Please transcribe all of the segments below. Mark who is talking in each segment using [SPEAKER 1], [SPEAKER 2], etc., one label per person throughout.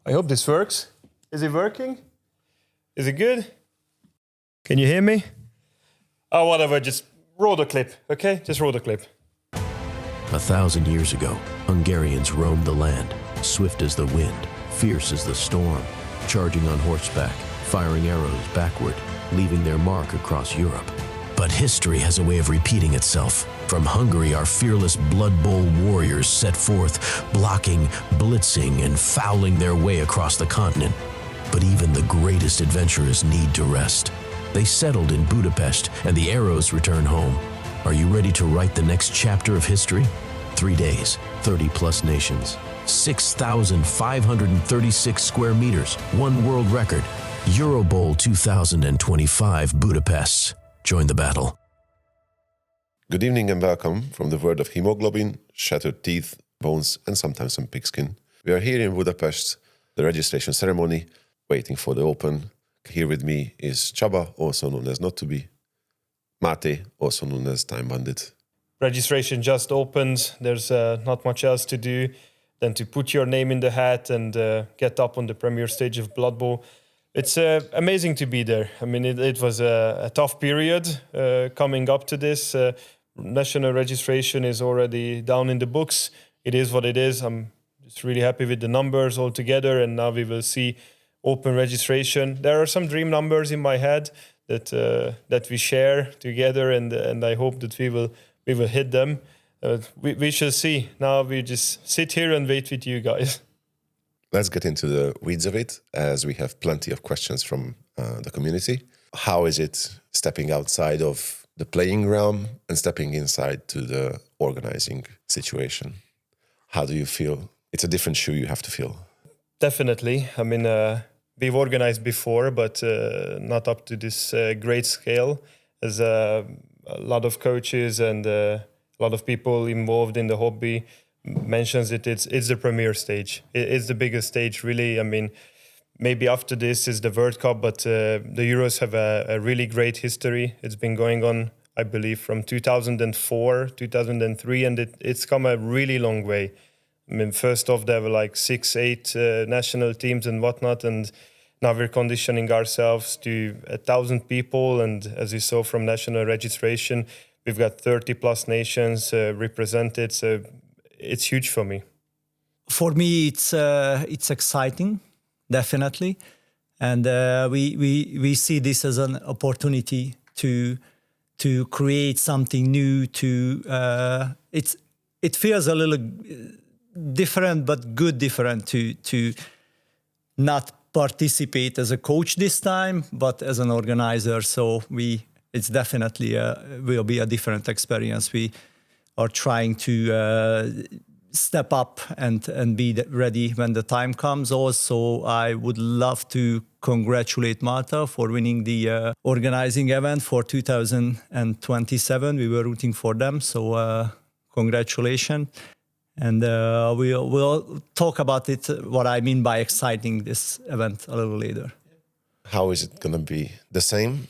[SPEAKER 1] I hope this works. Is it working? Is it good? Can you hear me? Oh, whatever, just roll the clip, okay? Just roll the clip.
[SPEAKER 2] 1,000 years ago, Hungarians roamed the land, swift as the wind, fierce as the storm, charging on horseback, firing arrows backward, leaving their mark across Europe. But history has a way of repeating itself. From Hungary, our fearless Blood Bowl warriors set forth, blocking, blitzing, and fouling their way across the continent. But even the greatest adventurers need to rest. They settled in Budapest, and the arrows return home. Are you ready to write the next chapter of history? 3 days, 30-plus nations, 6,536 square meters, one world record. Eurobowl 2025 Budapest. Join the battle.
[SPEAKER 3] Good evening and welcome from the world of hemoglobin, shattered teeth, bones, and sometimes some pigskin. We are here in Budapest, the registration ceremony, waiting for the open. Here with me is Csaba, also known as Not To Be, Mate, also known as Time Bandit.
[SPEAKER 1] Registration just opened. There's not much else to do than to put your name in the hat and get up on the premier stage of Blood Bowl. It's amazing to be there. I mean, it was a tough period coming up to this. National registration is already down in the books. It is what it is. I'm just really happy with the numbers altogether, and now we will see open registration. There are some dream numbers in my head that we share together, and I hope that we will hit them. We shall see. Now we just sit here and wait with you guys.
[SPEAKER 3] Let's get into the weeds of it, as we have plenty of questions from the community. How is it stepping outside of the playing realm and stepping inside to the organizing situation? How do you feel? It's a different shoe you have to fill. Definitely.
[SPEAKER 1] I mean, we've organized before, but not up to this great scale. There's a lot of coaches and a lot of people involved in the hobby mentions it's the premier stage. It's the biggest stage, really. I mean, maybe after this is the World Cup, but the Euros have a really great history. It's been going on, I believe, from 2004, 2003, and it's come a really long way. I mean, first off, there were like 6, 8 national teams and whatnot, and now we're conditioning ourselves to 1,000 people, and as you saw from national registration, we've got 30-plus nations represented, so it's huge for me.
[SPEAKER 4] For me, it's exciting, definitely, and we see this as an opportunity to create something new. It feels a little different, but good different to not participate as a coach this time, but as an organizer. So it's definitely will be a different experience. We are trying to step up and be ready when the time comes. Also, I would love to congratulate Malta for winning the organizing event for 2027. We were rooting for them, so congratulations. And we'll talk about it, what I mean by exciting this event a little later.
[SPEAKER 3] How is it going to be the same,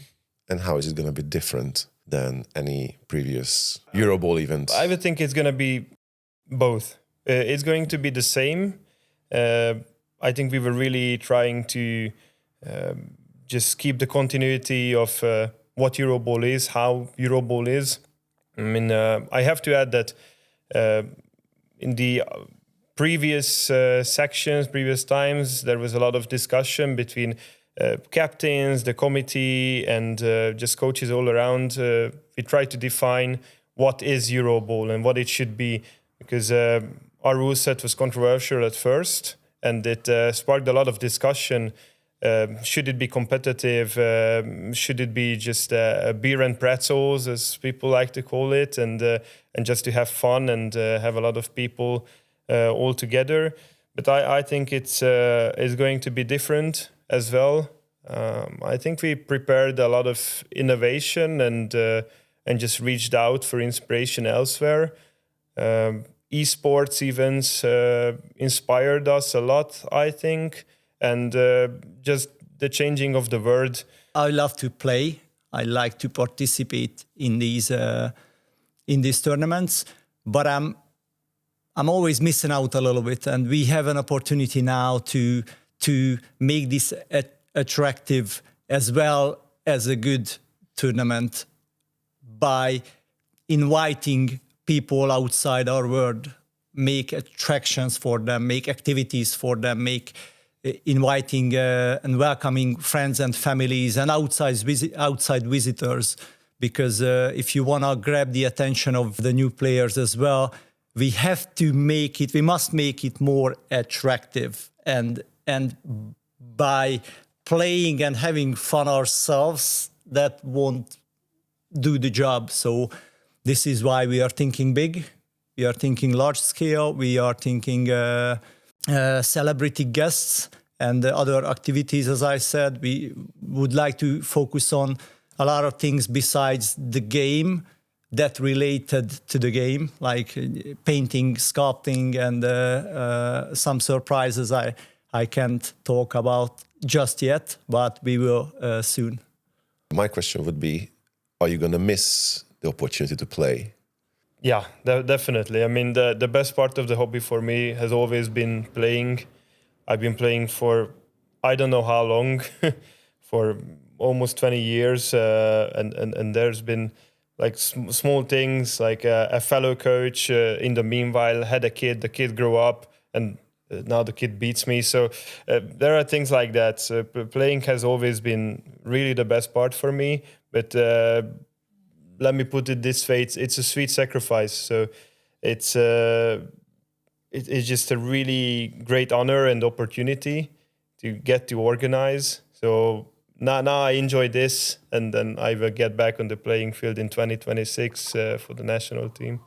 [SPEAKER 3] and how is it going to be different than any previous Eurobowl event?
[SPEAKER 1] I would think it's going to be both. It's going to be the same. I think we were really trying to just keep the continuity of what Eurobowl is, how Eurobowl is. I mean, I have to add that in the previous sections, previous times, there was a lot of discussion between captains, the committee, and just coaches all around. We tried to define what is Eurobowl and what it should be, because our rule set was controversial at first, and it sparked a lot of discussion. Should it be competitive? Should it be just beer and pretzels, as people like to call it, and just to have fun and have a lot of people all together? But I think it's going to be different as well. I think we prepared a lot of innovation and just reached out for inspiration elsewhere. Esports events inspired us a lot, I think, and just the changing of the word.
[SPEAKER 4] I love to play. I like to participate in these tournaments, but I'm always missing out a little bit, and we have an opportunity now to to make this attractive as well as a good tournament by inviting people outside our world, make attractions for them, make activities for them, make inviting and welcoming friends and families and outside visitors. Because if you want to grab the attention of the new players as well, we must make it more attractive. And by playing and having fun ourselves, that won't do the job. So this is why we are thinking big. We are thinking large scale. We are thinking celebrity guests and other activities. As I said, we would like to focus on a lot of things besides the game that related to the game, like painting, sculpting, and some surprises I can't talk about just yet, but we will soon.
[SPEAKER 3] My question would be, are you going to miss the opportunity to play?
[SPEAKER 1] Yeah, definitely. I mean, the best part of the hobby for me has always been playing. I've been playing for I don't know how long, for almost 20 years, and there's been like small things, like a fellow coach in the meanwhile had a kid, the kid grew up, and now the kid beats me. So there are things like that. Playing has always been really the best part for me, but let me put it this way, it's a sweet sacrifice. So it's just a really great honor and opportunity to get to organize. So now I enjoy this, and then I will get back on the playing field in 2026 for the national team.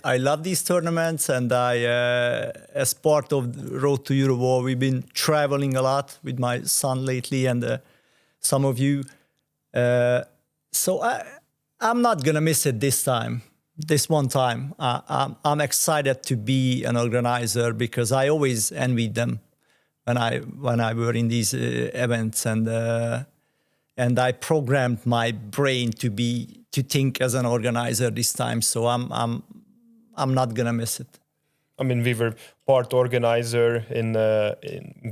[SPEAKER 4] I love these tournaments, and as part of the Road to Eurobowl, we've been traveling a lot with my son lately, and some of you. So I'm not gonna miss it this time. This one time, I'm excited to be an organizer because I always envied them when I were in these events, and I programmed my brain to think as an organizer this time. So I'm not gonna miss it.
[SPEAKER 1] I mean, we were part organizer in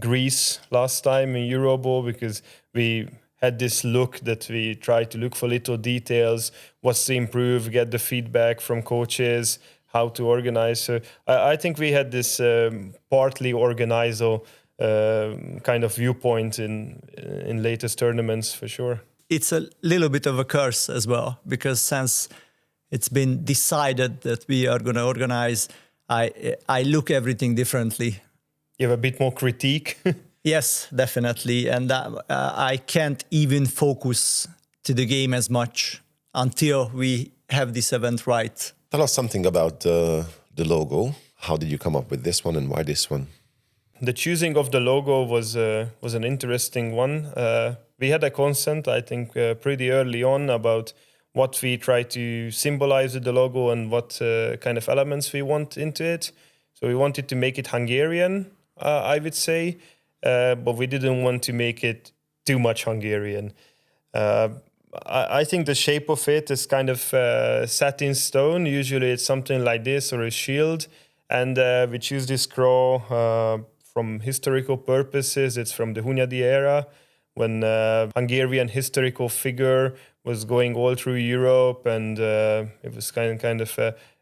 [SPEAKER 1] Greece last time in Eurobowl because we had this look that we tried to look for little details, what's to improve, get the feedback from coaches, how to organize. So I think we had this partly organizer kind of viewpoint in latest tournaments for sure.
[SPEAKER 4] It's a little bit of a curse as well, because since it's been decided that we are going to organize, I look everything differently.
[SPEAKER 1] You have a bit more critique.
[SPEAKER 4] Yes, definitely. And I can't even focus to the game as much until we have this event right.
[SPEAKER 3] Tell us something about the logo. How did you come up with this one, and why this one?
[SPEAKER 1] The choosing of the logo was an interesting one. We had a consent, I think, pretty early on about what we try to symbolize with the logo and what kind of elements we want into it. So we wanted to make it Hungarian, I would say, but we didn't want to make it too much Hungarian. I think the shape of it is kind of set in stone. Usually it's something like this or a shield. And we choose this crow from historical purposes. It's from the Hunyadi era, when Hungarian historical figure was going all through Europe, and it was kind of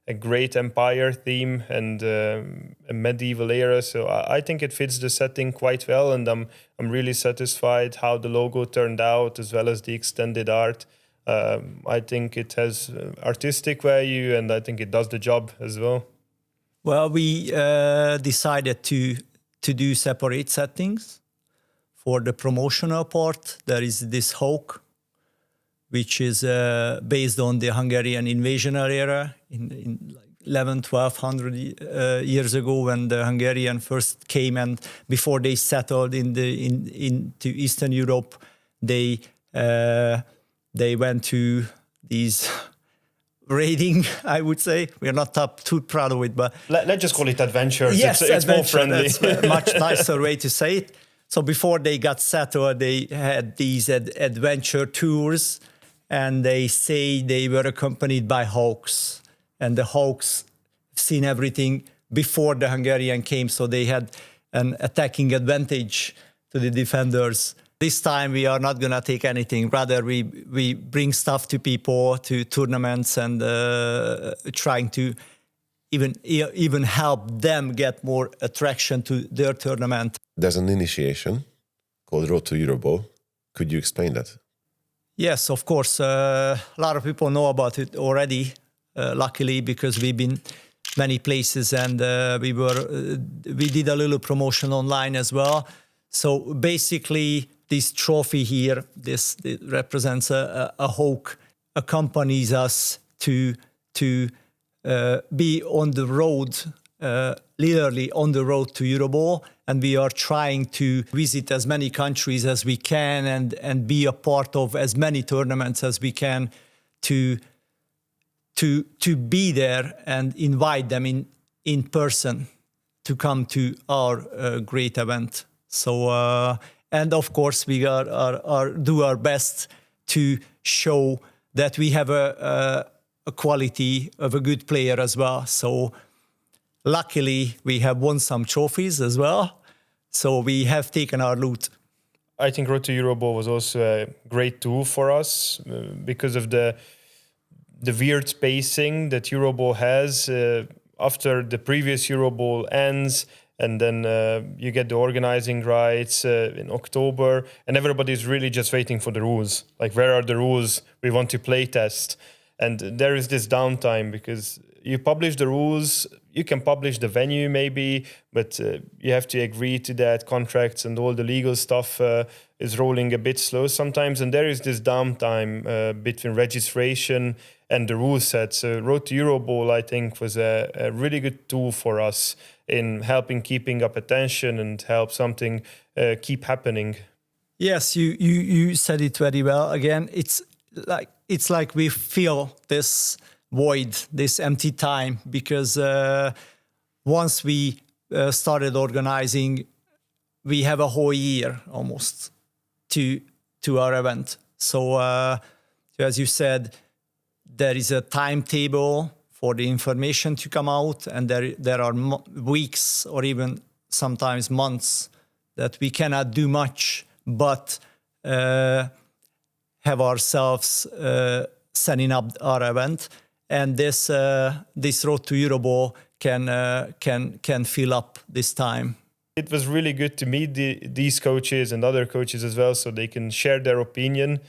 [SPEAKER 1] a great empire theme and a medieval era. So I think it fits the setting quite well, and I'm really satisfied how the logo turned out, as well as the extended art. I think it has artistic value, and I think it does the job as well.
[SPEAKER 4] Well, we decided to do separate settings. For the promotional part, there is this hawk, which is based on the Hungarian invasional era in like 1200 years ago, when the Hungarian first came, and before they settled into Eastern Europe, they went to these raiding, I would say. We're not too proud of it, but
[SPEAKER 1] let's just call it adventures.
[SPEAKER 4] Yes,
[SPEAKER 1] it's more friendly.
[SPEAKER 4] That's a much nicer way to say it. So before they got settled, they had these adventure tours, and they say they were accompanied by hawks. And the hawks seen everything before the Hungarian came, so they had an attacking advantage to the defenders. This time we are not going to take anything. Rather, we bring stuff to people, to tournaments, and trying to even help them get more attraction to their tournament.
[SPEAKER 3] There's an initiation called Road to Eurobowl. Could you explain that?
[SPEAKER 4] Yes, of course. A lot of people know about it already, luckily, because we've been many places, and we did a little promotion online as well. So basically, this trophy here, it represents a hawk, accompanies us to be on the road, literally on the road to Eurobowl, and we are trying to visit as many countries as we can and be a part of as many tournaments as we can to be there and invite them in person to come to our great event. So and of course we do our best to show that we have a quality of a good player as well. So luckily we have won some trophies as well. So we have taken our loot.
[SPEAKER 1] I think Road to Eurobowl was also a great tool for us because of the weird spacing that Eurobowl has. After the previous Eurobowl ends, and then you get the organizing rights in October, and everybody's really just waiting for the rules. Like, where are the rules? We want to play test. And there is this downtime because you publish the rules, you can publish the venue maybe, but you have to agree to that. Contracts and all the legal stuff is rolling a bit slow sometimes. And there is this downtime between registration and the rule set. So Road to Eurobowl, I think, was a really good tool for us in helping keeping up attention and help something keep happening.
[SPEAKER 4] Yes, you said it very well. Again, it's like we feel this void, this empty time, because once we started organizing, we have a whole year almost to our event. So as you said, there is a timetable for the information to come out, and there are weeks or even sometimes months that we cannot do much but have ourselves setting up our event, and this Road to Eurobowl can fill up this time.
[SPEAKER 1] It was really good to meet these coaches and other coaches as well, so they can share their opinion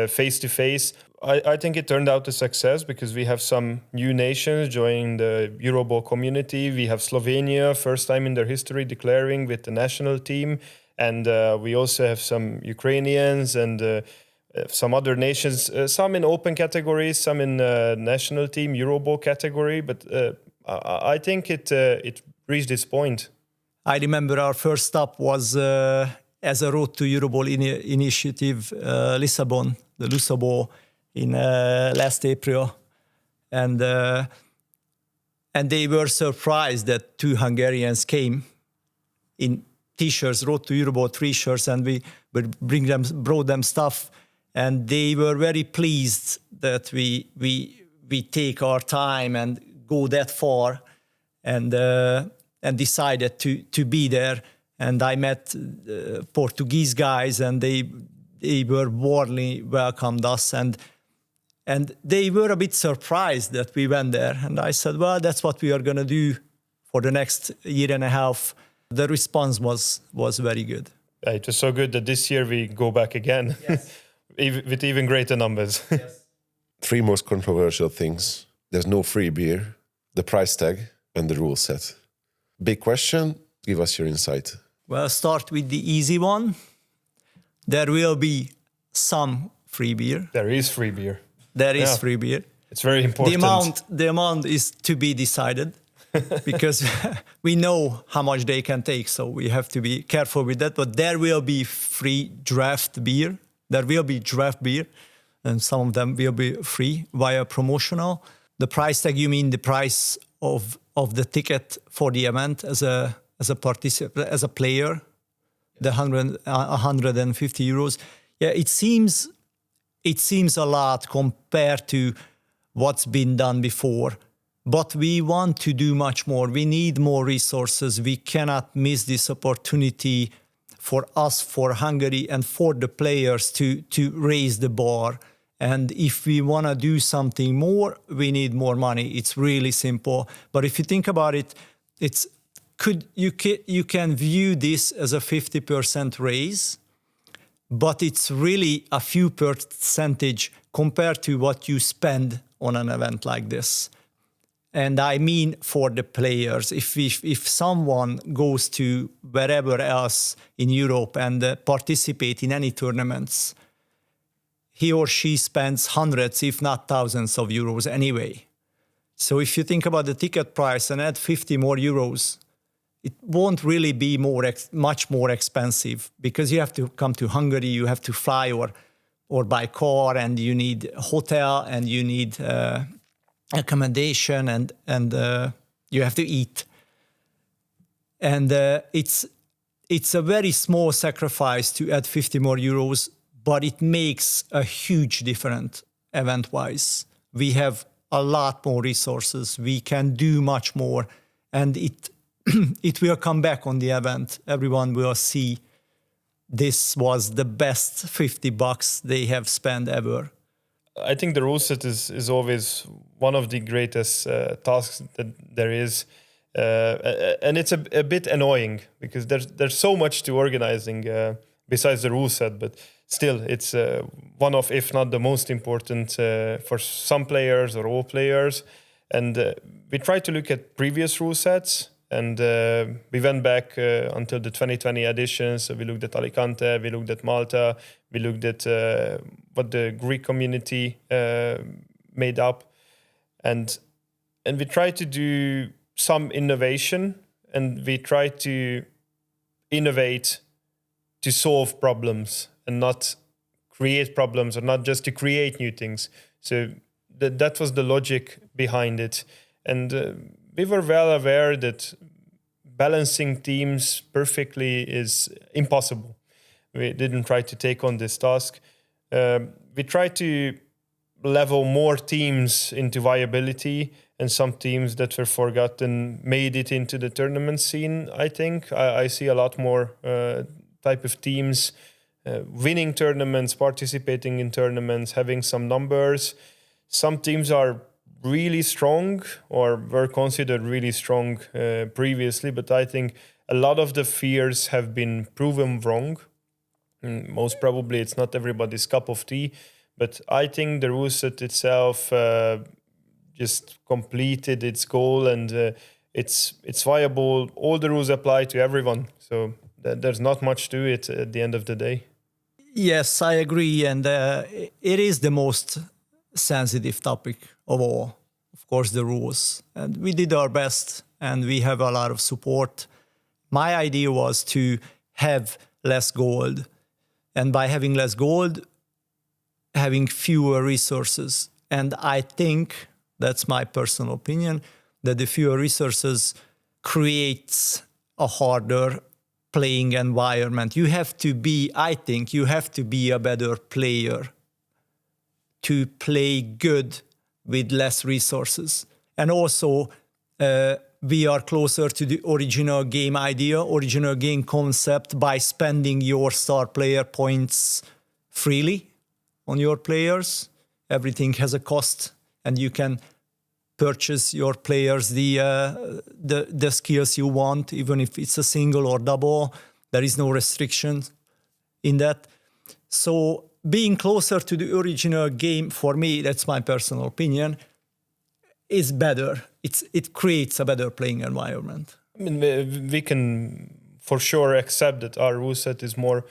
[SPEAKER 1] face to face. I think it turned out a success because we have some new nations joining the Eurobowl community. We have Slovenia, first time in their history declaring with the national team, and we also have some Ukrainians and some other nations, some in open categories, some in national team Eurobowl category. But I think it reached this point.
[SPEAKER 4] I remember our first stop was as a Road to Eurobowl initiative, Lisbon, the Lusobowl in last April, and they were surprised that 2 Hungarians came in T-shirts, Road to Eurobowl T-shirts, and we would brought them stuff. And they were very pleased that we take our time and go that far, and decided to be there. And I met Portuguese guys, and they were warmly welcomed us, and they were a bit surprised that we went there. And I said, well, that's what we are going to do for the next year and a half. The response was very good.
[SPEAKER 1] It was so good that this year we go back again. Yes. With even greater numbers.
[SPEAKER 4] Yes.
[SPEAKER 3] 3 most controversial things. There's no free beer, the price tag, and the rule set. Big question. Give us your insight.
[SPEAKER 4] Well, start with the easy one. There will be some free beer.
[SPEAKER 1] There is free beer.
[SPEAKER 4] There is free beer.
[SPEAKER 1] It's very important.
[SPEAKER 4] The amount is to be decided because we know how much they can take, so we have to be careful with that. But there will be free draft beer. There will be draft beer, and some of them will be free via promotional. The price tag, you mean the price of the ticket for the event as a participant, as a player, the 150 euros. Yeah, it seems a lot compared to what's been done before, but we want to do much more. We need more resources. We cannot miss this opportunity for us, for Hungary, and for the players to raise the bar. And if we want to do something more, we need more money. It's really simple. But if you think about it, you can view this as a 50% raise, but it's really a few percentage compared to what you spend on an event like this. And I mean for the players. If someone goes to wherever else in Europe and participate in any tournaments, he or she spends hundreds, if not thousands of euros anyway. So if you think about the ticket price and add 50 more euros, it won't really be much more expensive, because you have to come to Hungary, you have to fly or by car, and you need a hotel, and you need accommodation, and you have to eat. And it's a very small sacrifice to add 50 more euros, but it makes a huge difference event-wise. We have a lot more resources. We can do much more, and it will come back on the event. Everyone will see this was the best $50 they have spent ever.
[SPEAKER 1] I think the rule set is always one of the greatest tasks that there is. And it's a bit annoying, because there's so much to organizing besides the rule set, but still it's one of, if not the most important for some players or all players. And we tried to look at previous rule sets, and we went back until the 2020 edition. So we looked at Alicante, we looked at Malta, we looked at what the Greek community made up. And we tried to do some innovation, and we tried to innovate to solve problems and not create problems, or not just to create new things. So that was the logic behind it. And we were well aware that balancing teams perfectly is impossible. We didn't try to take on this task. We tried to level more teams into viability, and some teams that were forgotten made it into the tournament scene, I think. I see a lot more type of teams winning tournaments, participating in tournaments, having some numbers. Some teams are really strong, or were considered really strong previously, but I think a lot of the fears have been proven wrong. Most probably it's not everybody's cup of tea, but I think the rule set itself just completed its goal, and it's viable. All the rules apply to everyone, so there's not much to it at the end of the day.
[SPEAKER 4] Yes, I agree, and it is the most sensitive topic of all, of course, the rules. And we did our best, and we have a lot of support. My idea was to have less gold, and by having less gold, having fewer resources. And I think, that's my personal opinion, that the fewer resources creates a harder playing environment. You have to be, I think, you have to be a better player to play good with less resources. And also, we are closer to the original game idea, original game concept, by spending your star player points freely on your players. Everything has a cost, and you can purchase your players the skills you want, even if it's a single or double. There is no restriction in that. So being closer to the original game, for me, that's my personal opinion, is better. It creates a better playing environment.
[SPEAKER 1] I mean, we can for sure accept that our rule set is more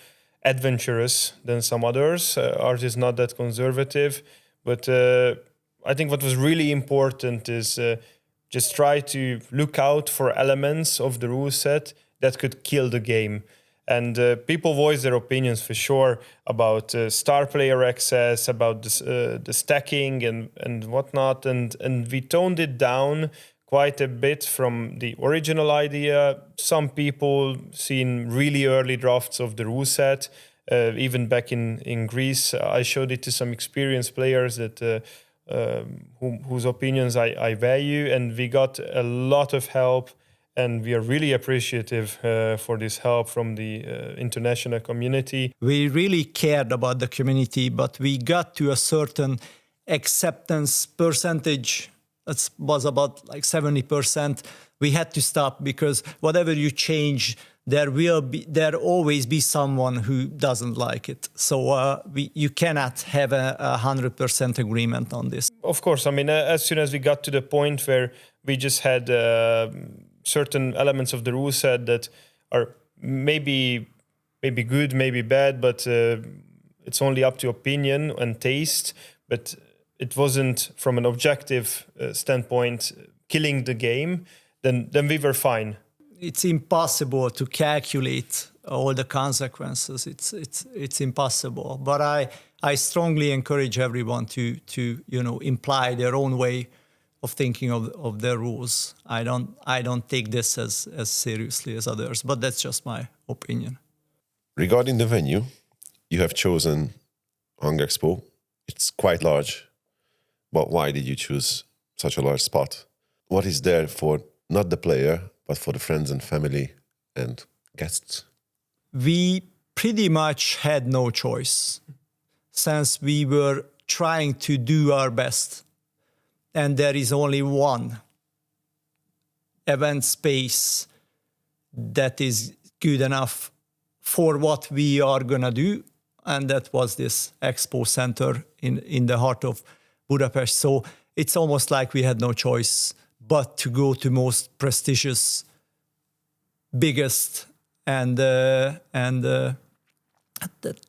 [SPEAKER 1] adventurous than some others. Ours is not that conservative, but I think what was really important is just try to look out for elements of the rule set that could kill the game. And people voice their opinions for sure about star player access, about the stacking and whatnot. And we toned it down quite a bit from the original idea. Some people seen really early drafts of the rule set. Even back in Greece, I showed it to some experienced players that whose opinions I value. And we got a lot of help And we are really appreciative for this help from the international community.
[SPEAKER 4] We really cared about the community, but we got to a certain acceptance percentage. It was about like 70%. We had to stop because whatever you change, there always be someone who doesn't like it. So you cannot have a 100% agreement on this.
[SPEAKER 1] Of course, I mean, as soon as we got to the point where we just had certain elements of the rule set that are maybe good, maybe bad, but it's only up to opinion and taste. But it wasn't, from an objective standpoint, killing the game. Then we were fine.
[SPEAKER 4] It's impossible to calculate all the consequences. It's impossible. But I strongly encourage everyone to imply their own way of thinking of their rules. I don't take this as seriously as others, but that's just my opinion.
[SPEAKER 3] Regarding the venue, you have chosen Hunger Expo. It's quite large, but why did you choose such a large spot? What is there for not the player, but for the friends and family and guests?
[SPEAKER 4] We pretty much had no choice, since we were trying to do our best. And there is only one event space that is good enough for what we are going to do. And that was this expo center in the heart of Budapest. So it's almost like we had no choice but to go to most prestigious, biggest, and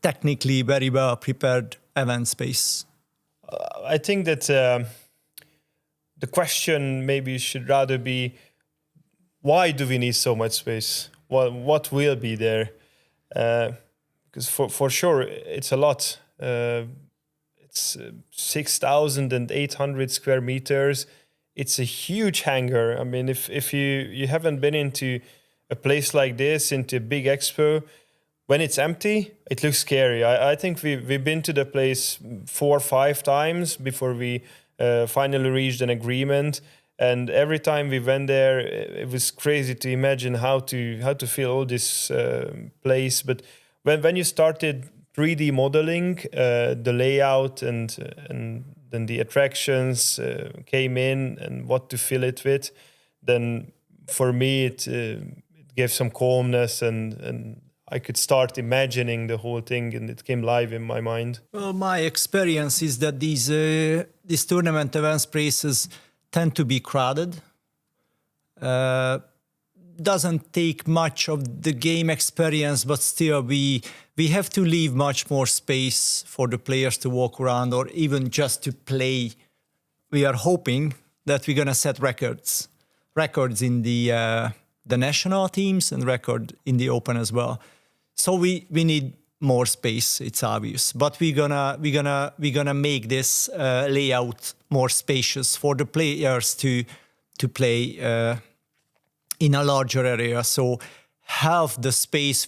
[SPEAKER 4] technically very well prepared event space.
[SPEAKER 1] I think that the question maybe should rather be, why do we need so much space? What will be there? Because for sure it's a lot. It's 6,800 square meters. It's a huge hangar. I mean, if you haven't been into a place like this, into a big expo, when it's empty, it looks scary. I think we've been to the place 4 or 5 times before we finally reached an agreement. And every time we went there, it was crazy to imagine how to fill all this place. But when you started 3D modeling, the layout and then the attractions came in and what to fill it with, then for me it gave some calmness and I could start imagining the whole thing and it came live in my mind.
[SPEAKER 4] Well, my experience is that these tournament event spaces tend to be crowded. Doesn't take much of the game experience, but still we have to leave much more space for the players to walk around or even just to play. We are hoping that we're gonna set records in the national teams and record in the Open as well. So we need more space. It's obvious, but we're gonna make this layout more spacious for the players to play in a larger area. So half the space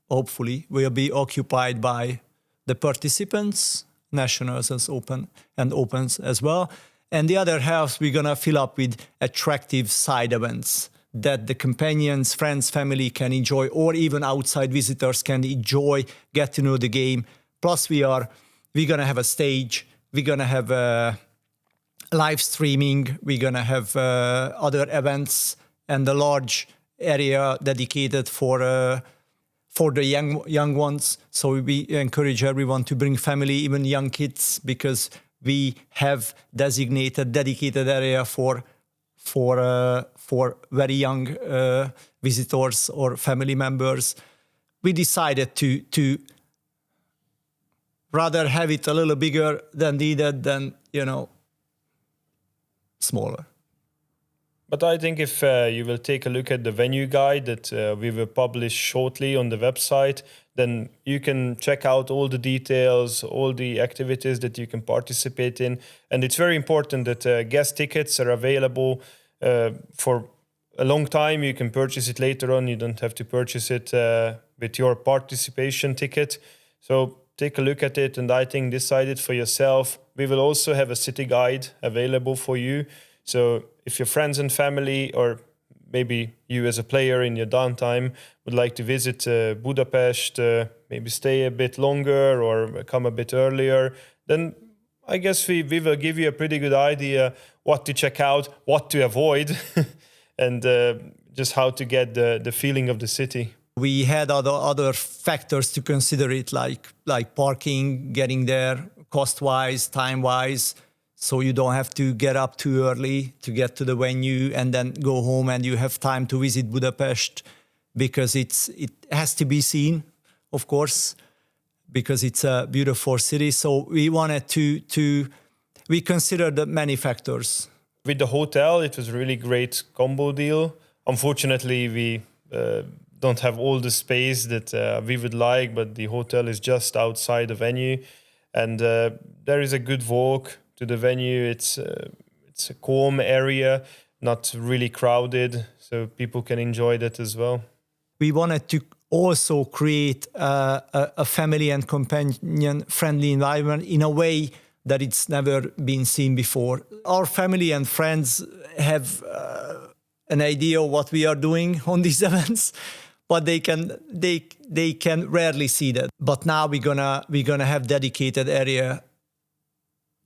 [SPEAKER 4] hopefully will be occupied by the participants, nationals and opens as well. And the other half we're gonna fill up with attractive side events that the companions, friends, family can enjoy, or even outside visitors can enjoy, get to know the game. Plus we're gonna have a stage, we're gonna have live streaming, we're gonna have other events, and a large area dedicated for the young ones. So we encourage everyone to bring family, even young kids, because we have dedicated area for very young visitors or family members. We decided to rather have it a little bigger than needed than smaller.
[SPEAKER 1] But I think if you will take a look at the venue guide that we will publish shortly on the website, then you can check out all the details, all the activities that you can participate in. And it's very important that guest tickets are available for a long time. You can purchase it later on. You don't have to purchase it with your participation ticket. So take a look at it and I think decide it for yourself. We will also have a city guide available for you. So if your friends and family or maybe you as a player in your downtime would like to visit Budapest, maybe stay a bit longer or come a bit earlier, then I guess we will give you a pretty good idea what to check out, what to avoid, and just how to get the feeling of the city.
[SPEAKER 4] We had other factors to consider it, like parking, getting there, cost-wise, time-wise, so you don't have to get up too early to get to the venue and then go home and you have time to visit Budapest, because it has to be seen, of course, because it's a beautiful city. So we wanted we considered many factors.
[SPEAKER 1] With the hotel, it was a really great combo deal. Unfortunately, we don't have all the space that we would like, but the hotel is just outside the venue, and there is a good walk to the venue. It's a calm area, not really crowded, so people can enjoy that as well.
[SPEAKER 4] We wanted to also create a family and companion-friendly environment in a way that it's never been seen before. Our family and friends have an idea of what we are doing on these events, but they can rarely see that. But now we're gonna have dedicated area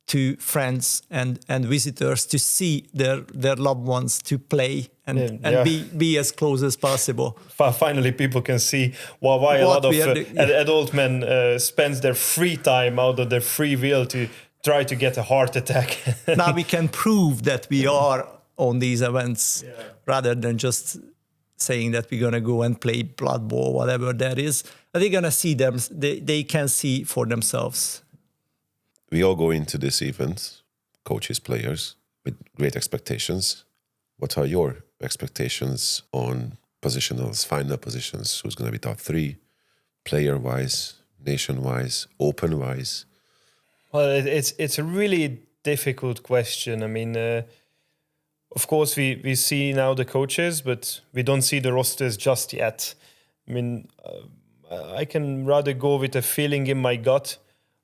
[SPEAKER 4] to friends and visitors to see their loved ones to play and be as close as possible.
[SPEAKER 1] Finally, people can see why a lot of adult men spends their free time out of their free will to try to get a heart attack.
[SPEAKER 4] Now we can prove that we are on these events rather than just saying that we're going to go and play Blood Bowl, whatever that is. They're going to see them. They can see for themselves.
[SPEAKER 3] We all go into this event, coaches, players, with great expectations. What are your expectations on positionals, final positions? Who's going to be top three, player-wise, nation-wise, open-wise?
[SPEAKER 1] Well, it's a really difficult question. I mean, of course, we see now the coaches, but we don't see the rosters just yet. I mean, I can rather go with a feeling in my gut.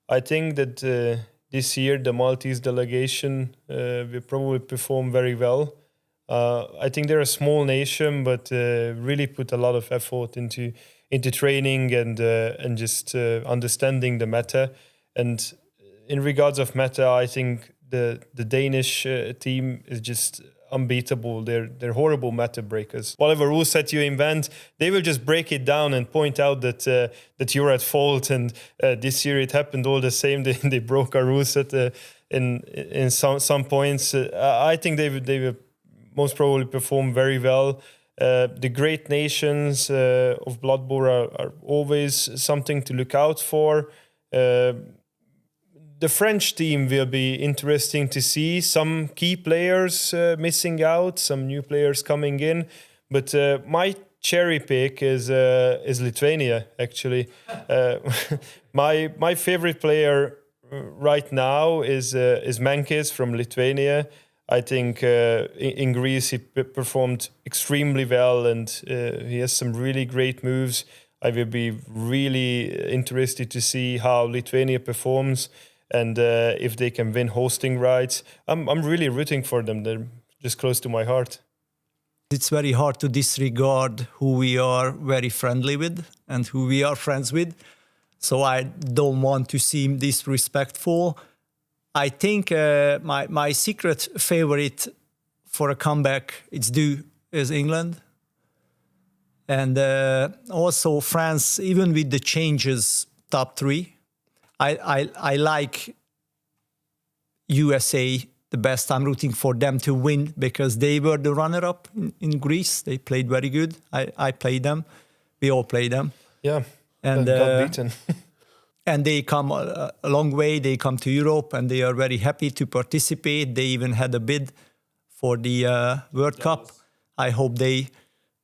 [SPEAKER 1] I think that this year the Maltese delegation will probably perform very well. I think they're a small nation, but really put a lot of effort into training and just understanding the meta. And in regards of meta, I think the Danish team is just unbeatable. They're horrible meta breakers. Whatever rule set you invent, they will just break it down and point out that you're at fault. And this year it happened all the same. They broke our rule set in some points. I think they will most probably perform very well. The great nations of Blood Bowl are always something to look out for. The French team will be interesting to see. Some key players missing out, some new players coming in. But my cherry pick is Lithuania, actually. My favorite player right now is Mankis from Lithuania. I think in Greece he performed extremely well, and he has some really great moves. I will be really interested to see how Lithuania performs. And if they can win hosting rights, I'm really rooting for them. They're just close to my heart.
[SPEAKER 4] It's very hard to disregard who we are very friendly with and who we are friends with. So I don't want to seem disrespectful. I think my secret favorite for a comeback is England. And also France, even with the changes, top three. I like USA the best. I'm rooting for them to win because they were the runner-up in Greece. They played very good. I played them. We all played them.
[SPEAKER 1] Yeah,
[SPEAKER 4] and
[SPEAKER 1] got beaten.
[SPEAKER 4] And they come a long way. They come to Europe and they are very happy to participate. They even had a bid for the World Cup. I hope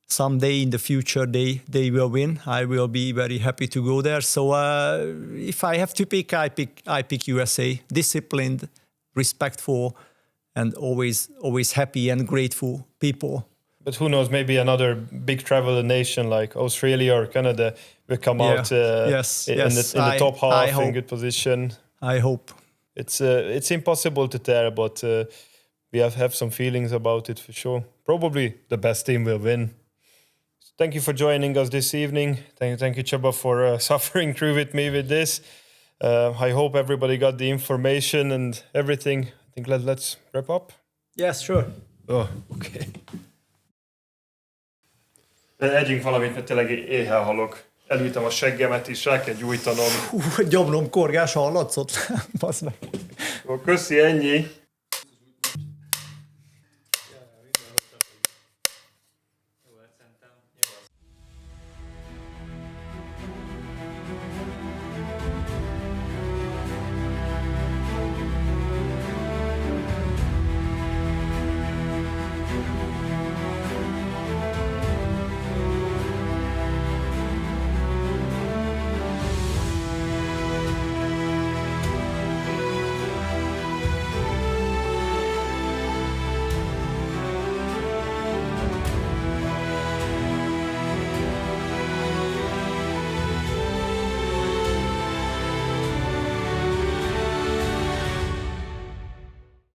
[SPEAKER 4] someday in the future they will win. I will be very happy to go there. So if I have to pick, I pick USA. Disciplined, respectful, and always happy and grateful people.
[SPEAKER 1] But who knows? Maybe another big traveler nation like Australia or Canada will come out in the top half in good position.
[SPEAKER 4] I hope.
[SPEAKER 1] It's impossible to tell, but we have some feelings about it for sure. Probably the best team will win. Thank you for joining us this evening. Thank you, Csaba, for suffering through with me with this. I hope everybody got the information and everything. I think let's wrap up.
[SPEAKER 4] Yes, sure.
[SPEAKER 1] Oh, okay. Együnk valamit, mert tényleg éhen halok. Elültem a seggemet is, rá kell gyújtanom.
[SPEAKER 4] Gyomrom korgás hallatszott? Basz meg.
[SPEAKER 1] Köszi, ennyi.